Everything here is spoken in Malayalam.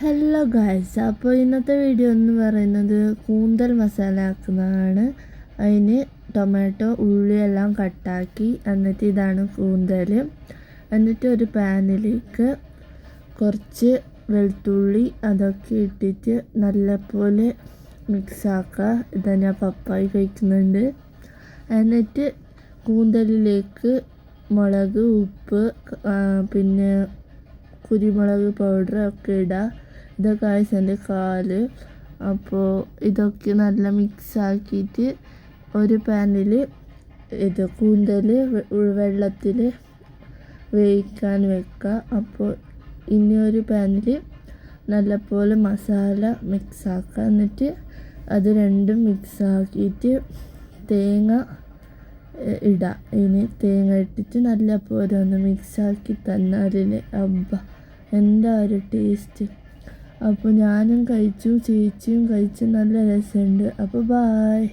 ഹലോ ഗായ്സ്, അപ്പോൾ ഇന്നത്തെ വീഡിയോ എന്ന് പറയുന്നത് കൂന്തൽ മസാല ആക്കുന്നതാണ്. അതിന് ടൊമാറ്റോ ഉള്ളിയെല്ലാം കട്ടാക്കി, എന്നിട്ട് ഇതാണ് കൂന്തൽ. എന്നിട്ട് ഒരു പാനിലേക്ക് കുറച്ച് വെളുത്തുള്ളി അതൊക്കെ ഇട്ടിട്ട് നല്ലപോലെ മിക്സാക്കുക. ഇതാ ഞാൻ പപ്പായി കഴിക്കുന്നുണ്ട്. എന്നിട്ട് കൂന്തലിലേക്ക് മുളക്, ഉപ്പ്, പിന്നെ കുരുമുളക് പൗഡർ ഒക്കെ ഇടുക. ഇതൊക്കെ ആയിൻ്റെ കാല്. അപ്പോൾ ഇതൊക്കെ നല്ല മിക്സ് ആക്കിയിട്ട് ഒരു പാനിൽ ഇത് കൂന്തൽ വെള്ളത്തിൽ വേവിക്കാൻ വെക്കുക. അപ്പോൾ ഇനി ഒരു പാനിൽ നല്ലപോലെ മസാല മിക്സ് ആക്കുക. എന്നിട്ട് അത് രണ്ടും മിക്സ് ആക്കിയിട്ട് തേങ്ങ ഇടുക. ഇനി തേങ്ങ ഇട്ടിട്ട് നല്ലപോലെ ഒന്ന് മിക്സാക്കി തന്നാലിന് എന്താ ഒരു ടേസ്റ്റ്. അപ്പോൾ ഞാനും കഴിച്ചു, ചേച്ചിയും കഴിച്ചു. നല്ല രസമുണ്ട്. അപ്പോൾ ബായ്.